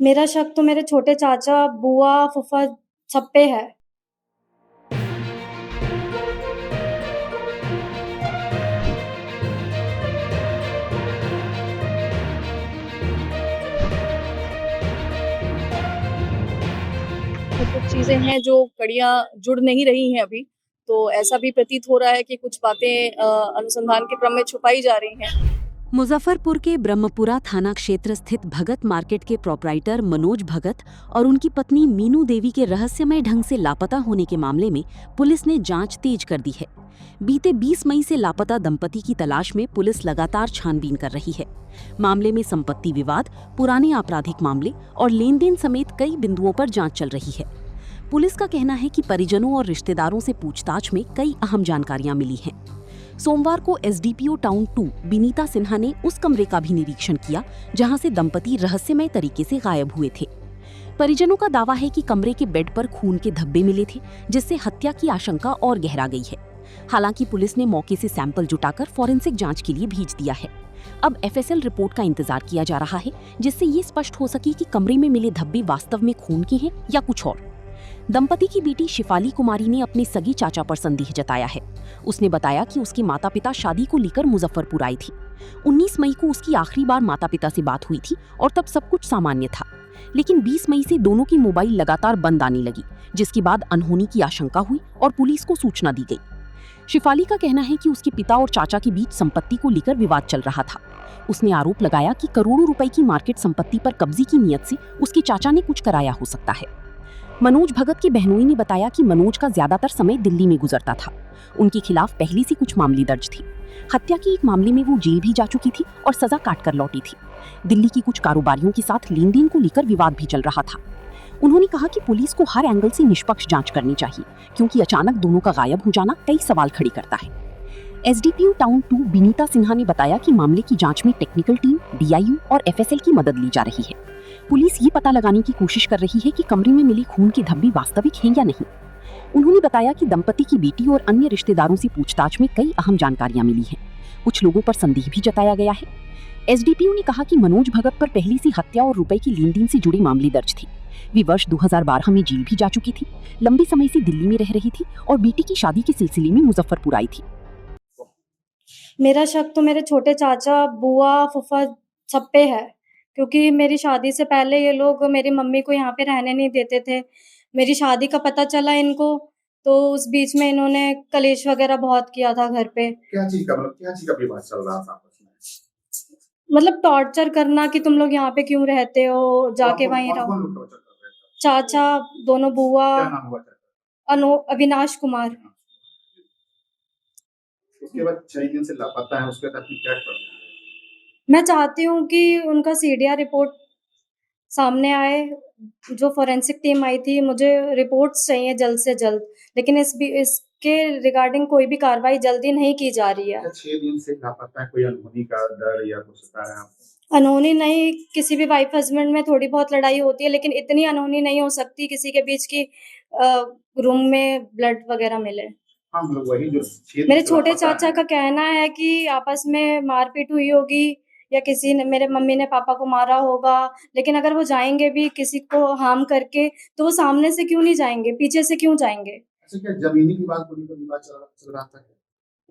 मेरा शक तो मेरे छोटे चाचा, बुआ, फूफा सब पे है। कुछ चीज़ें हैं जो कड़ियाँ जुड़ नहीं रही हैं अभी, तो ऐसा भी प्रतीत हो रहा है कि कुछ बातें अनुसंधान के क्रम में छुपाई जा रही हैं। मुजफ्फरपुर के ब्रह्मपुरा थाना क्षेत्र स्थित भगत मार्केट के प्रोपराइटर मनोज भगत और उनकी पत्नी मीनू देवी के रहस्यमय ढंग से लापता होने के मामले में पुलिस ने जांच तेज कर दी है। बीते 20 मई से लापता दंपति की तलाश में पुलिस लगातार छानबीन कर रही है। मामले में संपत्ति विवाद, पुराने आपराधिक मामले और लेन देन समेत कई बिंदुओं पर जांच चल रही है। पुलिस का कहना है कि परिजनों और रिश्तेदारों से पूछताछ में कई अहम जानकारियां मिली हैं। सोमवार को एसडीपीओ टाउन 2 बिनीता सिन्हा ने उस कमरे का भी निरीक्षण किया जहां से दंपति रहस्यमय तरीके से गायब हुए थे। परिजनों का दावा है कि कमरे के बेड पर खून के धब्बे मिले थे, जिससे हत्या की आशंका और गहरा गई है। हालांकि पुलिस ने मौके से सैंपल जुटाकर फॉरेंसिक जांच के लिए भेज दिया है। अब एफएसएल रिपोर्ट का इंतजार किया जा रहा है, जिससे ये स्पष्ट हो सके कि कमरे में मिले धब्बे वास्तव में खून के हैं या कुछ और। दंपति की बेटी शिफाली कुमारी ने अपने सगी चाचा पर संदेह जताया है। उसने बताया कि उसके माता पिता शादी को लेकर मुजफ्फरपुर आई थी। 19 मई को उसकी आखिरी बार माता पिता से बात हुई थी और तब सब कुछ सामान्य था। लेकिन 20 मई से दोनों की मोबाइल लगातार बंद आने लगी, जिसके बाद अनहोनी की आशंका हुई और पुलिस को सूचना दी गई। शिफाली का कहना है कि उसके पिता और चाचा के बीच संपत्ति को लेकर विवाद चल रहा था। उसने आरोप लगाया कि करोड़ों रुपए की मार्केट संपत्ति पर कब्जे की नीयत से उसके चाचा ने कुछ कराया हो सकता है। मनोज भगत की बहनोई ने बताया कि मनोज का ज्यादातर समय दिल्ली में गुजरता था। उनके खिलाफ पहले से कुछ मामले दर्ज थे। हत्या के एक मामले में वो जेल भी जा चुकी थी और सजा काटकर लौटी थी। दिल्ली की कुछ कारोबारियों के साथ लेन देन को लेकर विवाद भी चल रहा था। उन्होंने कहा कि पुलिस को हर एंगल से निष्पक्ष जांच करनी चाहिए, क्योंकि अचानक दोनों का गायब हो जाना कई सवाल खड़े करता है। एसडीपीओ टाउन 2 बिनीता सिन्हा ने बताया कि मामले की जांच में टेक्निकल टीम, डीआईयू और एफएसएल की मदद ली जा रही है। पुलिस ये पता लगाने की कोशिश कर रही है कि कमरे में मिले खून के धब्बे वास्तविक हैं या नहीं। उन्होंने बताया कि दंपति की बेटी और अन्य रिश्तेदारों से पूछताछ में कई अहम जानकारियां मिली हैं। कुछ लोगों पर संदेह भी जताया गया है। एसडीपीओ ने कहा कि मनोज भगत पर पहले से हत्या और रुपए की लेन देन से जुड़े मामले दर्ज थे। वे वर्ष 2012 में जेल भी जा चुकी थी, लंबे समय से दिल्ली में रह रही थी और बेटी की शादी के सिलसिले में मुजफ्फरपुर आई थी। मेरा शक तो मेरे छोटे चाचा, बुआ, फूफा सब पे है, क्योंकि मेरी शादी से पहले ये लोग मेरी मम्मी को यहाँ पे रहने नहीं देते थे। मेरी शादी का पता चला इनको, तो उस बीच में इन्होंने कलेश वगैरह बहुत किया था घर पे। क्या चीज का विवाद चल रहा था आपस में? मतलब टॉर्चर करना कि तुम लोग यहाँ पे क्यों रहते हो, जाके वहीं रहो। कौन लोग टॉर्चर कर रहे थे? चाचा, दोनों बुआ, क्या नाम हुआ चाचा? अविनाश कुमार। उसके बाद 6 दिन से लापता है, उसके बाद क्या कर रहे हैं? मैं चाहती हूँ कि उनका सीडीआर रिपोर्ट सामने आए। जो फॉरेंसिक टीम आई थी, मुझे रिपोर्ट्स चाहिए जल्द से जल्द, लेकिन इसके रिगार्डिंग कोई भी कार्रवाई जल्दी नहीं की जा रही है। 6 दिन से लापता है, कोई अनहोनी का डर या कुछ सता है आपको? अनहोनी नहीं, किसी भी वाइफ हस्बैंड में थोड़ी बहुत लड़ाई होती है, लेकिन इतनी अनहोनी नहीं हो सकती किसी के बीच की रूम में ब्लड वगैरह मिले। हाँ, मतलब वही जो मेरे छोटे चाचा का कहना है कि आपस में मारपीट हुई होगी या किसी ने, मेरे मम्मी ने पापा को मारा होगा, लेकिन अगर वो जाएंगे भी किसी को हार्म करके, तो वो सामने से क्यों नहीं जाएंगे, पीछे से क्यों जाएंगे? अच्छा, क्या जमीनी विवाद को लेकर विवाद चल रहा था?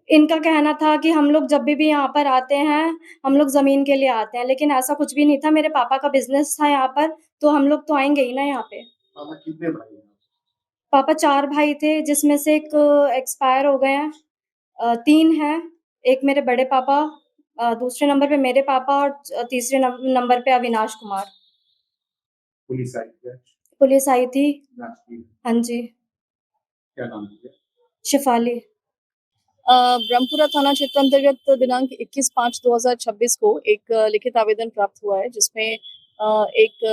इनका कहना था कि हम लोग जब भी यहाँ पर आते हैं, हम लोग जमीन के लिए आते हैं, लेकिन ऐसा कुछ भी नहीं था। मेरे पापा का बिजनेस था यहाँ पर, तो हम लोग तो आएंगे ही ना यहाँ पे। पापा कितने भाई हैं? पापा 4 भाई थे, जिसमें से एक एक्सपायर हो गए हैं। 3 हैं, एक मेरे बड़े पापा, दूसरे नंबर पे मेरे पापा और तीसरे नंबर पे अविनाश कुमार। पुलिस आई क्या? पुलिस आई थी। राष्ट्रीय हाँ जी। क्या नाम है? शिफाली। ब्रह्मपुरा थाना क्षेत्र अंतर्गत दिनांक 21/5/2026 को एक लिखित आवेदन प्राप्त हुआ है, जिसमें एक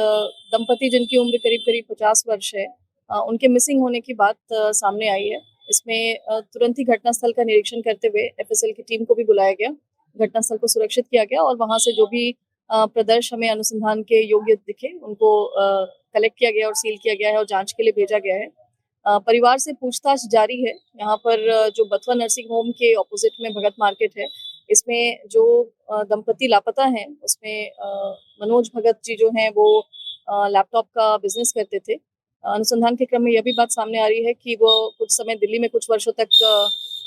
दंपति जिनकी उम्र करीब करीब 50 वर्ष है, उनके मिसिंग होने की बात सामने आई है। इसमें तुरंत ही घटनास्थल का निरीक्षण करते हुए एफएसएल की टीम को भी बुलाया गया। घटनास्थल को सुरक्षित किया गया और वहां से जो भी प्रदर्श हमें अनुसंधान के योग्य दिखे, उनको कलेक्ट किया गया और सील किया गया है और जांच के लिए भेजा गया है। परिवार से पूछताछ जारी है। यहाँ पर जो बथुआ नर्सिंग होम के ऑपोजिट में भगत मार्केट है, इसमें जो दंपति लापता हैं, उसमें मनोज भगत जी जो हैं वो लैपटॉप का बिजनेस करते थे। अनुसंधान के क्रम में यह भी बात सामने आ रही है कि वो कुछ समय दिल्ली में कुछ वर्षों तक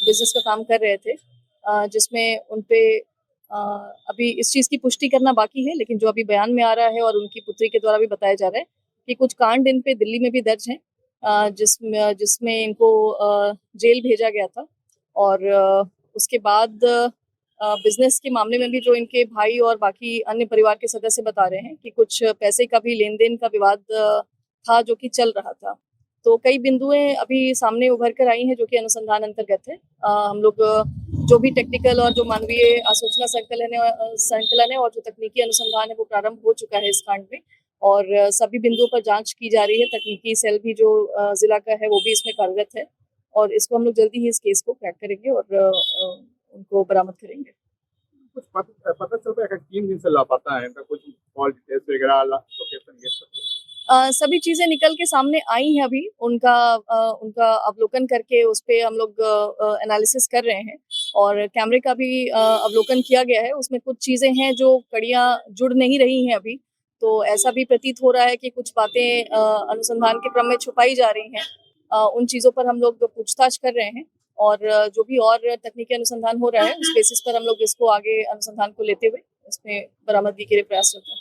बिजनेस का काम कर रहे थे, जिसमें उन पे अभी इस चीज़ की पुष्टि करना बाकी है, लेकिन जो अभी बयान में आ रहा है और उनकी पुत्री के द्वारा भी बताया जा रहा है कि कुछ कांड इन पे दिल्ली में भी दर्ज हैं, जिसमें इनको जेल भेजा गया था। और उसके बाद बिजनेस के मामले में भी जो इनके भाई और बाकी अन्य परिवार के सदस्य बता रहे हैं कि कुछ पैसे का भी लेन देन का विवाद था जो कि चल रहा था। तो कई बिंदुएं अभी सामने उभर कर आई हैं जो कि अनुसंधान अंतर्गत है। हम लोग जो भी टेक्निकल और जो मानवीय आसूचना संकलन है और जो तकनीकी अनुसंधान है वो प्रारंभ हो चुका है इस कांड में, और सभी बिंदुओं पर जांच की जा रही है। तकनीकी सेल भी जो जिला का है वो भी इसमें कार्यरत है, और इसको हम लोग जल्दी ही इस केस को क्रैक करेंगे और उनको बरामद करेंगे। कुछ पता चलता है कि 3 दिन से लापता है, इनका कुछ कॉल डिटेल्स वगैरह, लोकेशन ये सब कुछ? सभी चीजें निकल के सामने आई हैं अभी। उनका अवलोकन करके उस पे हम लोग एनालिसिस कर रहे हैं, और कैमरे का भी अवलोकन किया गया है। उसमें कुछ चीजें हैं जो कड़ियां जुड़ नहीं रही हैं अभी, तो ऐसा भी प्रतीत हो रहा है कि कुछ बातें अनुसंधान के क्रम में छुपाई जा रही हैं। उन चीजों पर हम लोग पूछताछ कर रहे हैं, और जो भी और तकनीकी अनुसंधान हो रहा है उस बेसिस पर हम लोग इसको आगे अनुसंधान को लेते हुए इसमें बरामदगी के लिए प्रयास करते हैं।